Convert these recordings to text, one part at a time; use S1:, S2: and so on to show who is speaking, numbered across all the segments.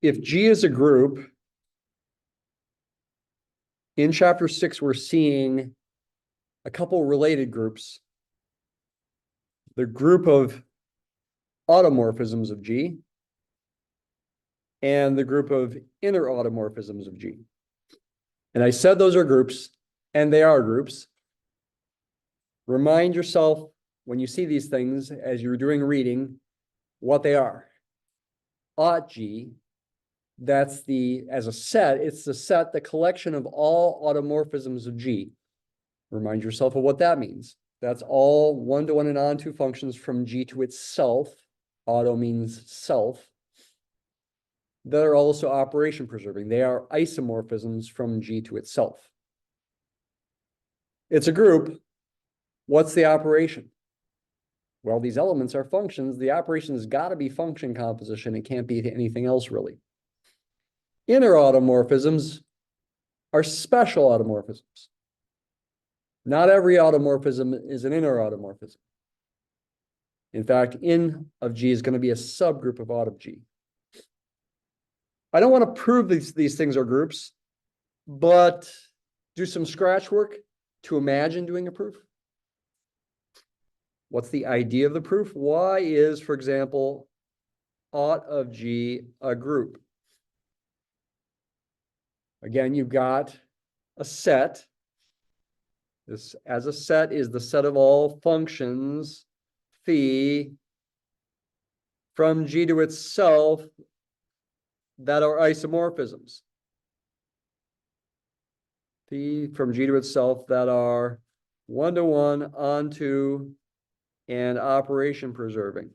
S1: if G is a group, in chapter 6, we're seeing a couple related groups. The group of automorphisms of G and the group of inner automorphisms of G. And I said those are groups, and they are groups. Remind yourself when you see these things as you're doing reading, what they are. Aut G, that's as a set, it's the collection of all automorphisms of G. Remind yourself of what that means. That's all one-to-one and onto functions from G to itself. Auto means self. That are also operation preserving. They are isomorphisms from G to itself. It's a group. What's the operation? Well, these elements are functions. The operation has got to be function composition. It can't be anything else, really. Inner automorphisms are special automorphisms. Not every automorphism is an inner automorphism. In fact, in of G is going to be a subgroup of aut of G. I don't want to prove these things are groups, but do some scratch work to imagine doing a proof. What's the idea of the proof? Why is, for example, aut of G a group? Again, you've got a set. This, as a set, is the set of all functions phi from G to itself that are isomorphisms. Phi from G to itself that are one-to-one, onto, and operation preserving.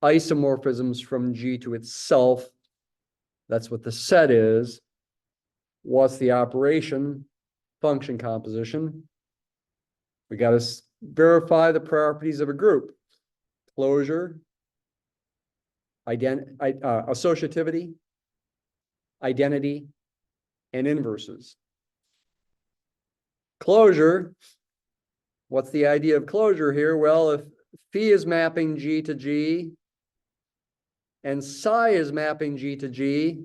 S1: Isomorphisms from G to itself. That's what the set is. What's the operation? Function composition. We got to verify the properties of a group. Closure, associativity, identity, and inverses. Closure, what's the idea of closure here? Well, if phi is mapping G to G and psi is mapping G to G,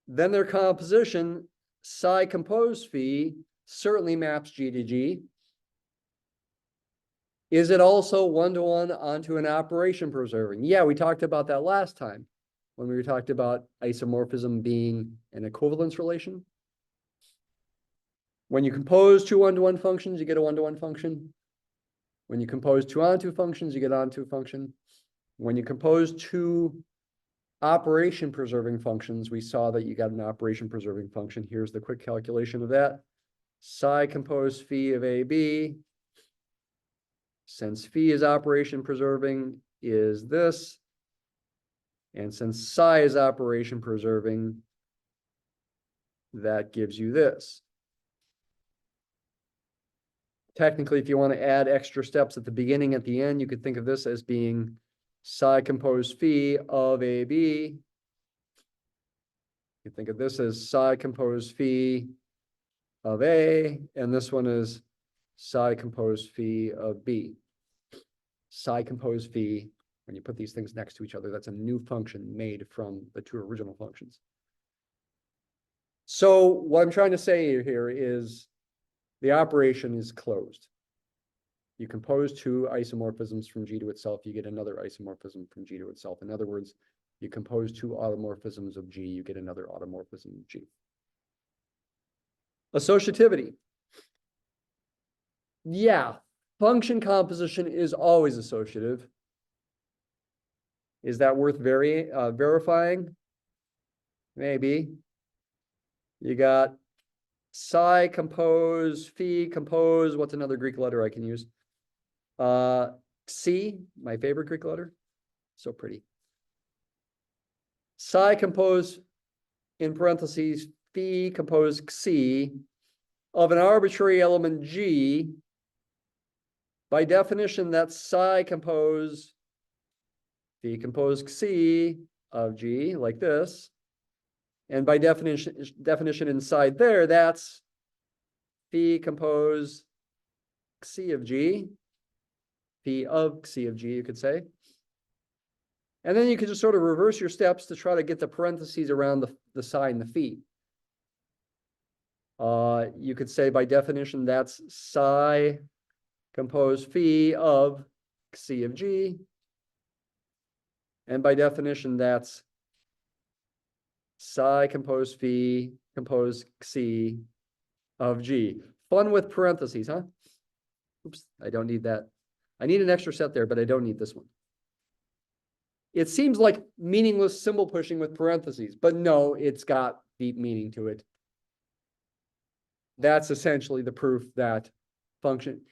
S1: then their composition, psi composed phi, certainly maps G to G. Is it also one-to-one onto an operation preserving? Yeah, we talked about that last time when we talked about isomorphism being an equivalence relation. When you compose two one-to-one functions, you get a one-to-one function. When you compose two onto functions, you get onto function. When you compose two operation preserving functions, we saw that you got an operation preserving function. Here's the quick calculation of that. Psi composed phi of AB, since phi is operation preserving, is this. And since psi is operation preserving, that gives you this. Technically, if you want to add extra steps at the beginning, at the end, you could think of this as being psi composed phi of AB. You think of this as psi composed phi of A, and this one is psi composed phi of B. Psi composed phi, when you put these things next to each other, that's a new function made from the two original functions. So what I'm trying to say here is the operation is closed. You compose two isomorphisms from G to itself, you get another isomorphism from G to itself. In other words, you compose two automorphisms of G, you get another automorphism of G. Associativity. Yeah, function composition is always associative. Is that worth verifying? Maybe. You got psi compose, phi compose. What's another Greek letter I can use? Xi, my favorite Greek letter. So pretty. Psi compose, in parentheses, phi compose Xi of an arbitrary element G. By definition, that's psi compose, phi compose Xi of G, like this. And by definition inside there, that's phi compose Xi of G, phi of Xi of G, you could say. And then you can just sort of reverse your steps to try to get the parentheses around the psi and the phi. You could say by definition that's psi compose phi of C of G. And by definition, that's psi compose phi compose C of G. Fun with parentheses, huh? Oops, I don't need that. I need an extra set there, but I don't need this one. It seems like meaningless symbol pushing with parentheses, but no, it's got deep meaning to it. That's essentially the proof that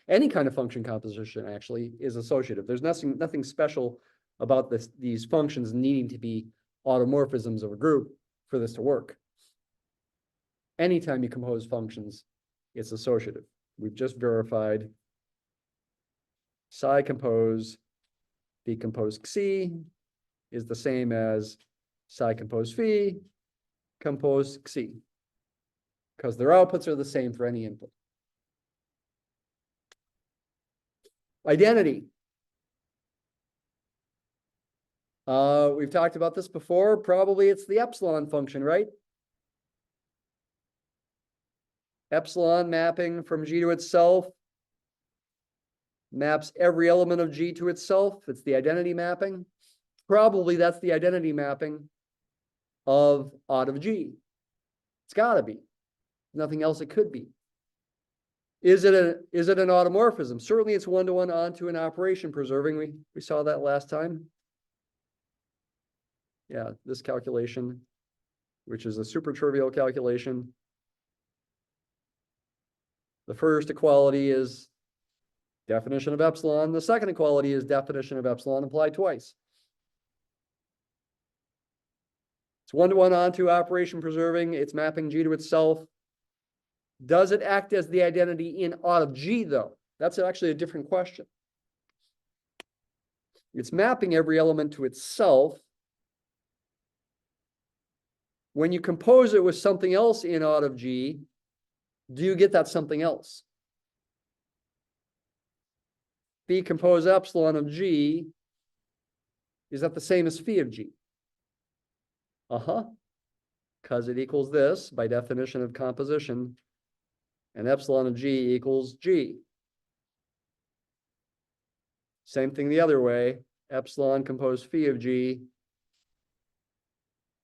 S1: any kind of function composition actually is associative. There's nothing special about these functions needing to be automorphisms of a group for this to work. Anytime you compose functions, it's associative. We've just verified psi compose phi compose xi is the same as psi compose phi compose xi, because their outputs are the same for any input. Identity. We've talked about this before. Probably it's the epsilon function, right? Epsilon mapping from G to itself maps every element of G to itself. It's the identity mapping. Probably that's the identity mapping of out of G. It's got to be. Nothing else it could be. Is it an automorphism? Certainly it's one-to-one onto an operation preserving. We saw that last time. Yeah, this calculation, which is a super trivial calculation. The first equality is definition of epsilon. The second equality is definition of epsilon applied twice. It's one-to-one onto operation preserving. It's mapping G to itself. Does it act as the identity in out of G, though? That's actually a different question. It's mapping every element to itself. When you compose it with something else in out of G, do you get that something else? Phi compose epsilon of G, is that the same as phi of G? Because it equals this by definition of composition, and epsilon of G equals G. Same thing the other way. Epsilon compose phi of G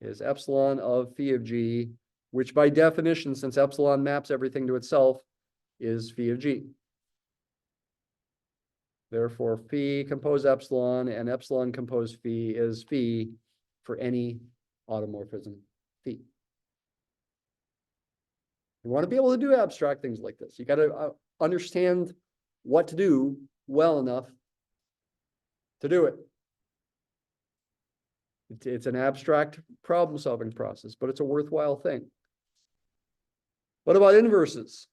S1: is epsilon of phi of G, which by definition, since epsilon maps everything to itself, is phi of G. Therefore, phi compose epsilon and epsilon compose phi is phi for any automorphism phi. You want to be able to do abstract things like this. You got to understand what to do well enough to do it. It's an abstract problem-solving process, but it's a worthwhile thing. What about inverses?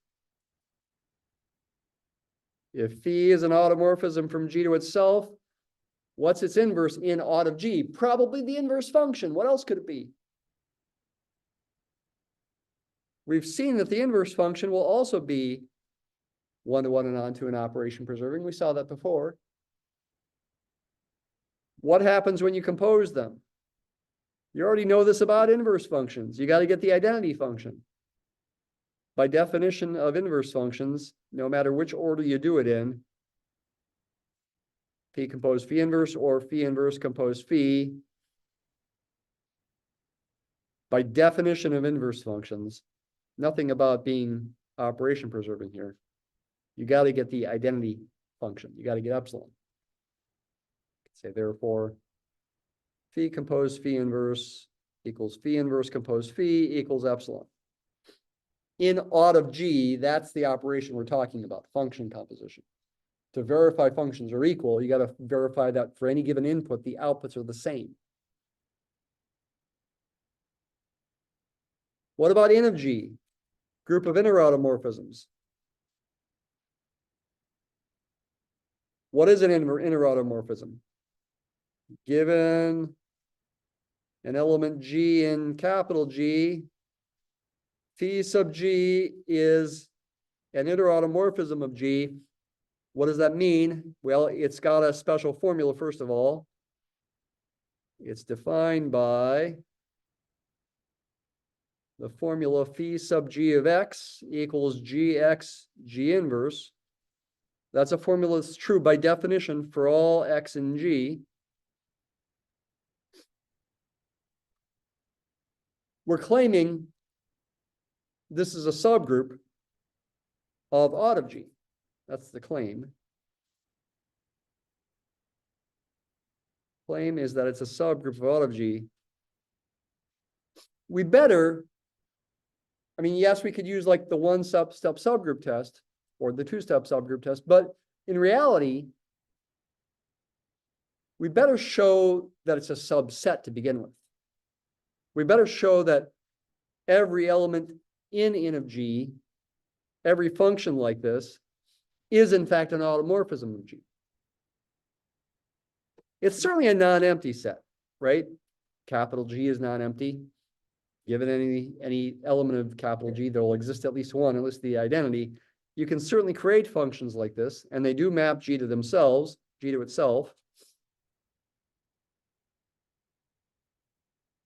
S1: If phi is an automorphism from G to itself, what's its inverse in out of G? Probably the inverse function. What else could it be? We've seen that the inverse function will also be one-to-one and onto an operation preserving. We saw that before. What happens when you compose them? You already know this about inverse functions. You got to get the identity function. By definition of inverse functions, no matter which order you do it in, phi compose phi inverse or phi inverse compose phi, by definition of inverse functions, nothing about being operation preserving here. You got to get the identity function. You got to get epsilon. Say therefore, phi compose phi inverse equals phi inverse compose phi equals epsilon. In out of G, that's the operation we're talking about, function composition. To verify functions are equal, you got to verify that for any given input, the outputs are the same. What about in of G? Group of inner automorphisms. What is an inner automorphism? Given an element G in capital G, phi sub G is an inner automorphism of G. What does that mean? Well, it's got a special formula, first of all. It's defined by the formula phi sub g of x equals gx g inverse. That's a formula that's true by definition for all x and g. We're claiming this is a subgroup of aut of g. That's the claim. Claim is that it's a subgroup of aut of g. We better, I mean, yes, we could use like the one-step subgroup test or the two-step subgroup test, but in reality, we better show that it's a subset to begin with. We better show that every element in N of G, every function like this, is in fact an automorphism of G. It's certainly a non-empty set, right? Capital G is non-empty. Given any element of capital G, there will exist at least one, at least the identity. You can certainly create functions like this, and they do map G to themselves, G to itself.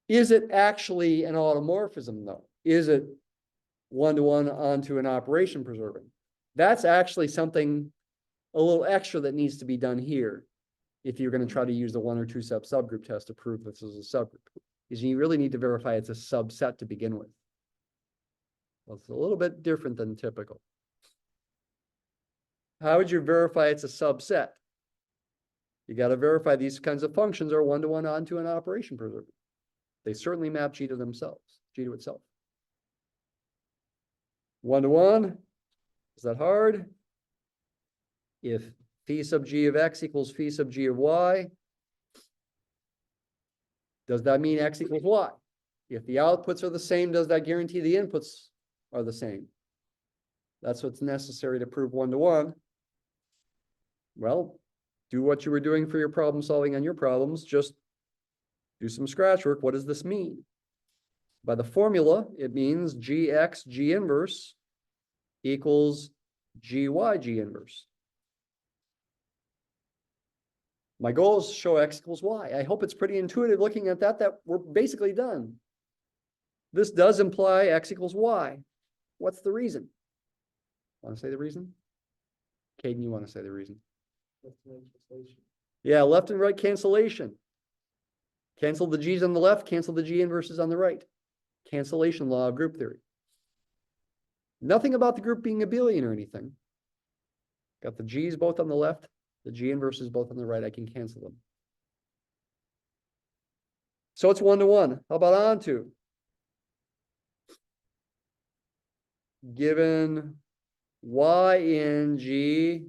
S1: Is it actually an automorphism, though? Is it one-to-one onto an operation preserving? That's actually something a little extra that needs to be done here if you're going to try to use the one or two step subgroup test to prove this is a subgroup. Is you really need to verify it's a subset to begin with. Well, it's a little bit different than typical. How would you verify it's a subset? You got to verify these kinds of functions are one-to-one onto an operation preserver. They certainly map G to themselves, G to itself. One-to-one, is that hard? If phi sub G of x equals phi sub G of y, does that mean x equals y? If the outputs are the same, does that guarantee the inputs are the same? That's what's necessary to prove one-to-one. Well, do what you were doing for your problem solving on your problems. Just do some scratch work. What does this mean? By the formula, it means gx g inverse equals gy g inverse. My goal is to show x equals y. I hope it's pretty intuitive looking at that we're basically done. This does imply x equals y. What's the reason? Want to say the reason? Caden, you want to say the reason? Yeah, left and right cancellation. Cancel the g's on the left, cancel the g inverses on the right. Cancellation law of group theory. Nothing about the group being abelian or anything. Got the g's both on the left, the g inverses both on the right. I can cancel them. So it's one-to-one. How about onto? Given y in G,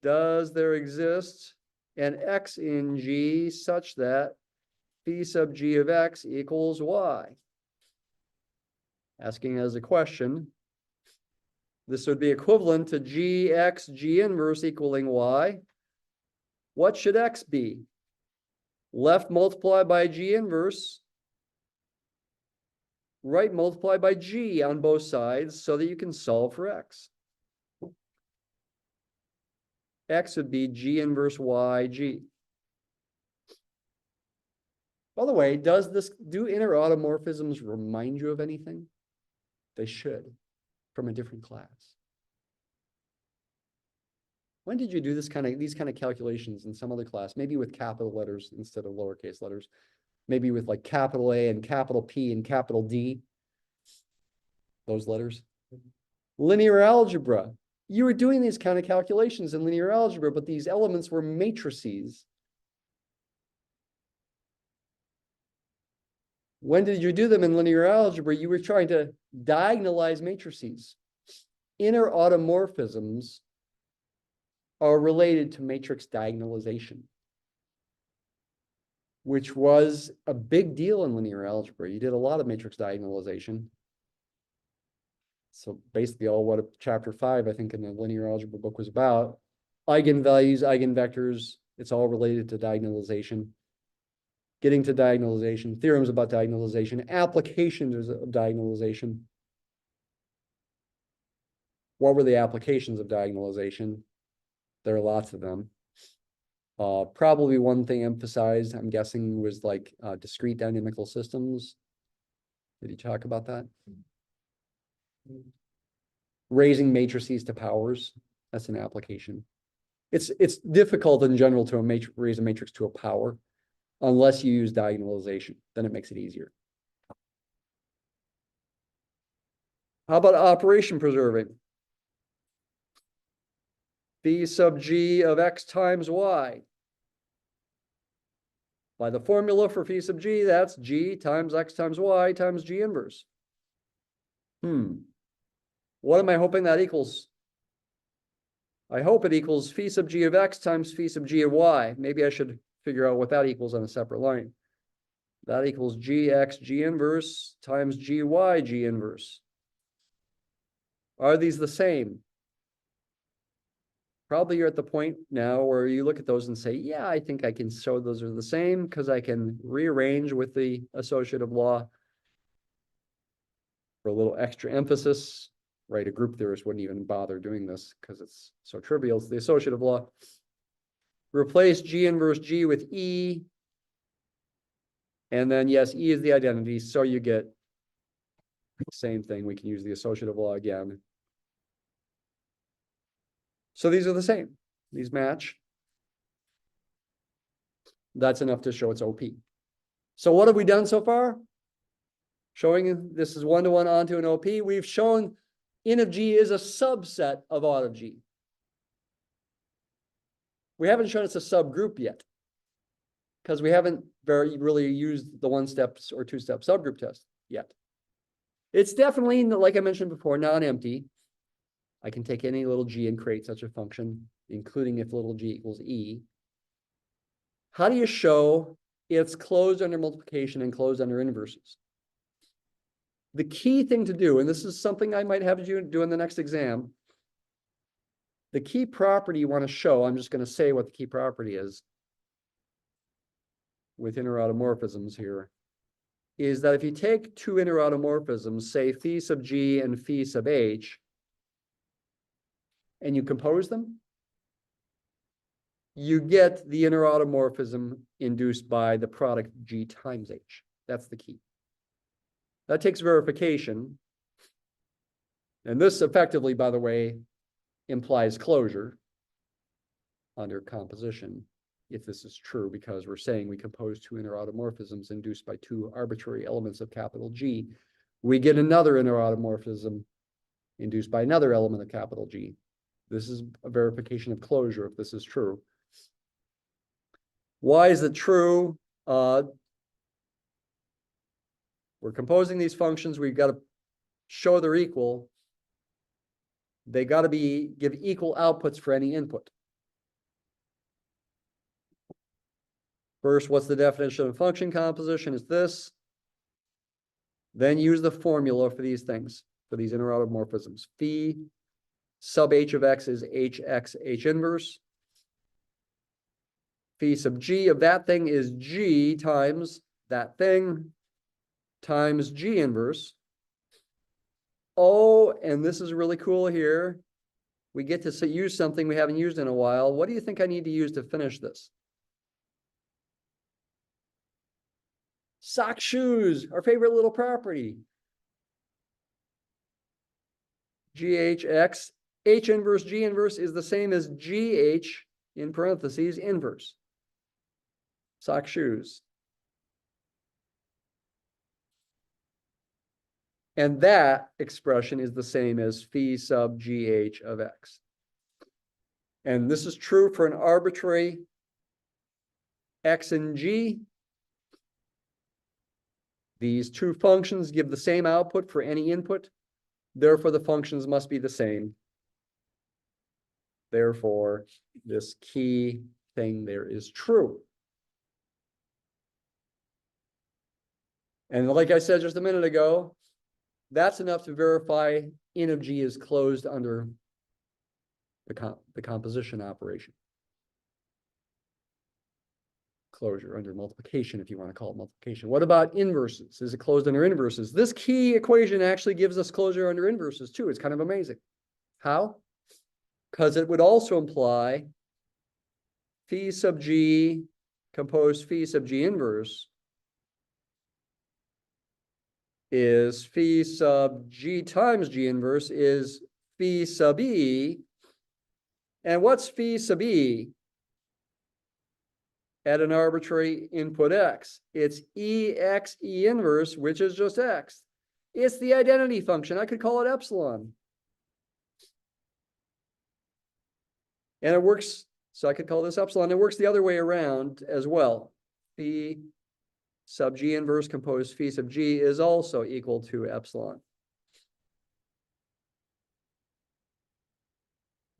S1: does there exist an x in G such that phi sub G of x equals y? Asking as a question, this would be equivalent to gx G inverse equaling y. What should x be? Left multiplied by G inverse, right multiplied by G on both sides so that you can solve for x. X would be G inverse YG. By the way, do inner automorphisms remind you of anything? They should, from a different class. When did you do these kind of calculations in some other class? Maybe with capital letters instead of lowercase letters. Maybe with like capital A and capital P and capital D. Those letters. Linear algebra. You were doing these kind of calculations in linear algebra, but these elements were matrices. When did you do them in linear algebra? You were trying to diagonalize matrices. Inner automorphisms are related to matrix diagonalization, which was a big deal in linear algebra. You did a lot of matrix diagonalization. So basically all chapter 5, I think, in the linear algebra book was about. Eigenvalues, eigenvectors, it's all related to diagonalization. Getting to diagonalization, theorems about diagonalization, applications of diagonalization. What were the applications of diagonalization? There are lots of them. Probably one thing emphasized, I'm guessing, was like discrete dynamical systems. Did you talk about that? Raising matrices to powers, that's an application. It's difficult in general to raise a matrix to a power unless you use diagonalization. Then it makes it easier. How about operation preserving? Phi sub g of x times y. By the formula for phi sub g, that's g times x times y times g inverse. What am I hoping that equals? I hope it equals phi sub g of x times phi sub g of y. Maybe I should figure out what that equals on a separate line. That equals gx g inverse times gy g inverse. Are these the same? Probably you're at the point now where you look at those and say, yeah, I think I can show those are the same because I can rearrange with the associative law for a little extra emphasis, right? A group theorist wouldn't even bother doing this because it's so trivial. It's the associative law. Replace G inverse G with E. And then, yes, E is the identity. So you get the same thing. We can use the associative law again. So these are the same. These match. That's enough to show it's OP. So what have we done so far? Showing this is one-to-one onto an OP. We've shown N of G is a subset of out of G. We haven't shown it's a subgroup yet because we haven't really used the one-step or two-step subgroup test yet. It's definitely, like I mentioned before, non-empty. I can take any little g and create such a function, including if little g equals e. How do you show it's closed under multiplication and closed under inverses? The key thing to do, and this is something I might have you do in the next exam, the key property you want to show, I'm just going to say what the key property is with inner automorphisms here, is that if you take two inner automorphisms, say phi sub g and phi sub h, and you compose them, you get the inner automorphism induced by the product g times h. That's the key. That takes verification. And this effectively, by the way, implies closure under composition, if this is true, because we're saying we compose two inner automorphisms induced by two arbitrary elements of capital G. We get another inner automorphism induced by another element of capital G. This is a verification of closure if this is true. Why is it true? We're composing these functions. We've got to show they're equal. They got to give equal outputs for any input. First, what's the definition of function composition? Is this. Then use the formula for these things, for these inner automorphisms. Phi sub h of x is hx h inverse. Phi sub g of that thing is g times that thing times g inverse. Oh, and this is really cool here. We get to use something we haven't used in a while. What do you think I need to use to finish this? Sock shoes, our favorite little property. GHX, H inverse G inverse is the same as GH in parentheses inverse. Sock shoes. And that expression is the same as phi sub GH of x. And this is true for an arbitrary x and g. These two functions give the same output for any input. Therefore, the functions must be the same. Therefore, this key thing there is true. And like I said just a minute ago, that's enough to verify N of G is closed under the composition operation. Closure under multiplication, if you want to call it multiplication. What about inverses? Is it closed under inverses? This key equation actually gives us closure under inverses too. It's kind of amazing. How? Because it would also imply phi sub g composed phi sub g inverse is phi sub g times g inverse is phi sub e. And what's phi sub e at an arbitrary input x? It's ex e inverse, which is just x. It's the identity function. I could call it epsilon. And it works, so I could call this epsilon. It works the other way around as well. Phi sub g inverse composed phi sub g is also equal to epsilon.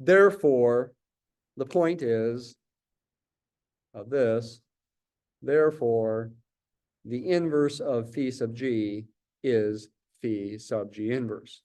S1: Therefore, the point is of this, therefore, the inverse of phi sub g is phi sub g inverse.